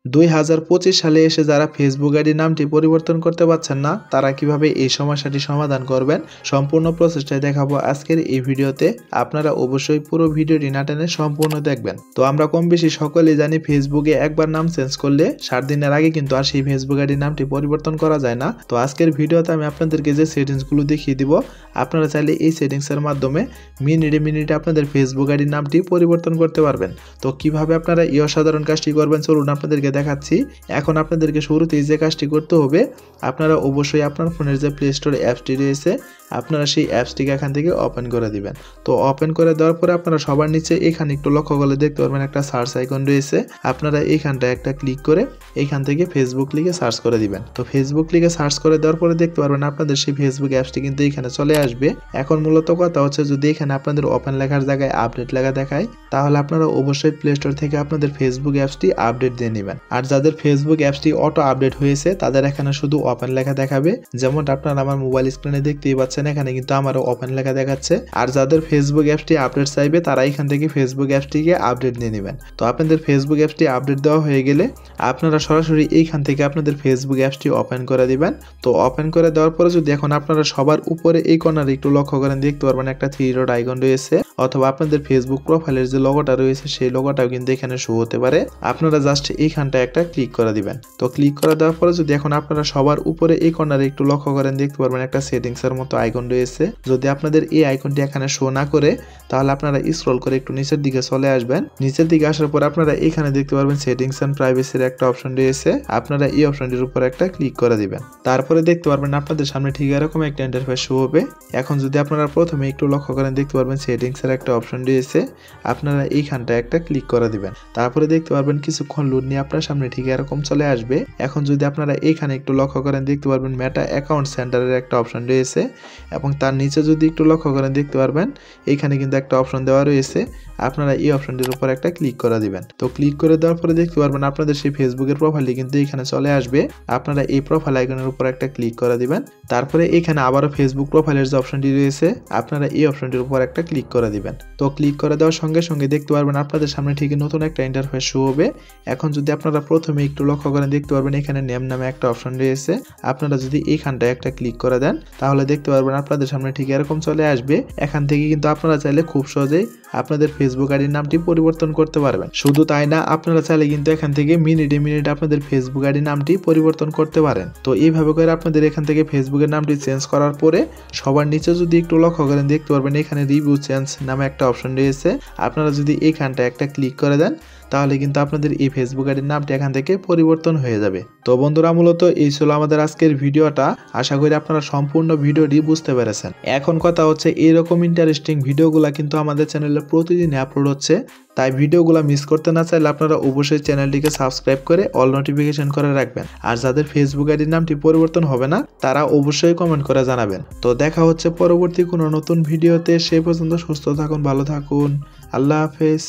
2025 সালে এসে যারা ফেসবুক আইডি নামটি পরিবর্তন করতে পারছেন না, তারা কিভাবে এই সমস্যাটি সমাধান করবেন সম্পূর্ণ প্রসেসটাই দেখাবো আজকের এই ভিডিওতে। আপনারা অবশ্যই পুরো ভিডিওটি না টেনে সম্পূর্ণ দেখবেন। তো আমরা কম বেশি সকলেই জানি ফেসবুকে একবার নাম চেঞ্জ করলে 7 দিনের আগে কিন্তু আর সেই ফেসবুক আইডি নামটি পরিবর্তন করা যায় না। তো আজকের ভিডিওতে আমি আপনাদেরকে যে সেটিংসগুলো দেখিয়ে দিব, আপনারা চাইলে এই সেটিংসের মাধ্যমে মিনিটে আপনাদের ফেসবুক আইডি নামটি পরিবর্তন করতে পারবেন। তো কিভাবে আপনারা এই অসাধারণ কাজটি করবেন চলুন আপনাদেরকে দেখাচ্ছি। এখন আপনাদেরকে শুরুতেই যে কাজটি করতে হবে, আপনারা অবশ্যই আপনার ফোনের যে প্লে স্টোর অ্যাপসটি রয়েছে, আপনারা সেই অ্যাপসটিকে এখান থেকে ওপেন করে দিবেন। তো ওপেন করে দেওয়ার পরে আপনারা সবার নিচে এখানে একটু লক্ষ্য করলে দেখতে পারবেন একটা সার্চ আইকন রয়েছে। আপনারা এইখানটা একটা ক্লিক করে এইখান থেকে ফেসবুক লিখে সার্চ করে দিবেন। তো ফেসবুক লিখে সার্চ করে দেওয়ার পরে দেখতে পারবেন আপনাদের সেই ফেসবুক অ্যাপসটি কিন্তু এখানে চলে আসবে। এখন মূলত কথা হচ্ছে, যদি এখানে আপনাদের ওপেন লেখার জায়গায় আপডেট লেখা দেখায়, তাহলে আপনারা অবশ্যই প্লে স্টোর থেকে আপনাদের ফেসবুক অ্যাপসটি আপডেট দিয়ে নেবেন। আর যাদের ফেসবুক অ্যাপসটি অটো আপডেট হয়েছে তাদের এখানে শুধু ওপেন লেখা দেখাবে, যেমন আপনারা আমার মোবাইল স্ক্রিনে দেখতেই পাচ্ছেন এখানে কিন্তু আমারও ওপেন লেখা দেখাচ্ছে। আর যাদের ফেসবুক অ্যাপসটি আপডেট চাইবে তারা এখান থেকে ফেসবুক অ্যাপসটিকে আপডেট নিয়ে নেবেন। তো আপনাদের ফেসবুক অ্যাপসটি আপডেট দেওয়া হয়ে গেলে আপনারা সরাসরি এইখান থেকে আপনাদের ফেসবুক অ্যাপসটি ওপেন করে দিবেন। তো ওপেন করে দেওয়ার পরে যদি এখন আপনারা সবার উপরে এই কর্নারে একটু লক্ষ্য করেন, দেখতে পারবেন একটা 3 ডট আইকন রয়েছে, অথবা আপনাদের ফেসবুক প্রোফাইলের যে লোগোটা রয়েছে সেই লোগোটাও কিন্তু এখানে শো হতে পারে। আপনারা জাস্ট এইখানটা একটা ক্লিক করে দিবেন। তো ক্লিক করে দেওয়ার পরে যদি এখন আপনারা সবার উপরে এই কর্নারে একটু লক্ষ্য করেন, দেখতে পারবেন একটা সেটিংসের মতো আইকন রয়েছে। যদি আপনাদের এই আইকনটি এখানে শো না করে, তাহলে আপনারা স্ক্রল করে একটু নিচের দিকে চলে আসবেন। নিচের দিকে আসার পর আপনারা এখানে দেখতে পারবেন সেটিংস এন্ড প্রাইভেসির একটা অপশন রয়েছে। আপনারা এই অপশনটির উপর একটা ক্লিক করে দিবেন। তারপরে দেখতে পারবেন আপনাদের সামনে ঠিক এরকম একটা ইন্টারফেস শো হবে। এখন যদি আপনারা প্রথমে একটু লক্ষ্য করেন, দেখতে পারবেন সেটিংস এর একটা অপশন রয়েছে। আপনারা এইখানটা একটা ক্লিক করে দিবেন। তারপরে দেখতে পারবেন কিছুক্ষণ লোড নিয়ে আপনার সামনে ঠিক এরকম চলে আসবে। এখন যদি আপনারা এইখানে একটু লক্ষ্য করেন, দেখতে পারবেন মেটা অ্যাকাউন্ট সেন্টারের একটা অপশন রয়েছে, এবং তার নিচে যদি একটু লক্ষ্য করেন দেখতে পারবেন এইখানে কিন্তু একটা অপশন দেওয়া রয়েছে। আপনারা এই অপশনটির উপর একটা ক্লিক করে দিবেন। তো ক্লিক করে দেওয়ার পরে দেখতে পারবেন আপনাদের সেই ফেসবুকের প্রোফাইলটি কিন্তু এখানে চলে আসবে। আপনারা এই প্রোফাইল আইকনের উপর একটা ক্লিক করে দিবেন। তারপরে এখানে আবারও ফেসবুক প্রোফাইলের যে অপশনটি রয়েছে, আপনারা এই অপশনটির উপর একটা ক্লিক করে দিবেন। তো ক্লিক করে দেওয়ার সঙ্গে সঙ্গে দেখতে পারবেন আপনাদের সামনে ঠিক নতুন একটা ইন্টারফেস শো হবে। এখন যদি আপনারা প্রথমে একটু লক্ষ্য করেন, দেখতে পারবেন এখানে নেম নামে একটা অপশন রয়েছে। আপনারা যদি এইখানটায় একটা ক্লিক করে দেন, তাহলে দেখতে পারবেন আপনাদের সামনে ঠিক এরকম চলে আসবে। এখান থেকে কিন্তু আপনারা চাইলে খুব সহজেই আপনাদের ফেসবুক আইডির নামটি পরিবর্তন করতে পারবেন। শুধু তাই না, আপনারা চাইলে কিন্তু এখান থেকে মিনিটে আপনাদের ফেসবুক আইডির নামটি পরিবর্তন করতে পারেন। তো এইভাবে করে আপনাদের এখান থেকে ফেসবুকের নামটি চেঞ্জ করার পরে সবার নিচে যদি একটু লক্ষ্য করেন, দেখতে পারবেন এখানে রিভিউ চেঞ্জ নামে একটা অপশন রয়েছে। আপনারা যদি এইখানটা একটা ক্লিক করে দেন, তাহলে কিন্তু আপনাদের এই ফেসবুক আইডির নামটি এখান থেকে পরিবর্তন হয়ে যাবে। তো বন্ধুরা, মূলত এই ছিল আমাদের আজকের ভিডিওটা। আশা করি আপনারা সম্পূর্ণ ভিডিওটি বুঝতে পেরেছেন। এখন কথা হচ্ছে, এইরকম ইন্টারেস্টিং ভিডিওগুলো কিন্তু আমাদের চ্যানেলে প্রতিদিন আপলোড হচ্ছে। তাই ভিডিওগুলো মিস করতে না চাইলে আপনারা অবশ্যই চ্যানেলটিকে সাবস্ক্রাইব করে অল নোটিফিকেশন করে রাখবেন। আর যাদের ফেসবুক আইডির নামটি পরিবর্তন হবে না, তারা অবশ্যই কমেন্ট করে জানাবেন। তো দেখা হচ্ছে পরবর্তী কোনো নতুন ভিডিওতে। সেই পর্যন্ত সুস্থ থাকুন, ভালো থাকুন, আল্লাহ হাফেজ।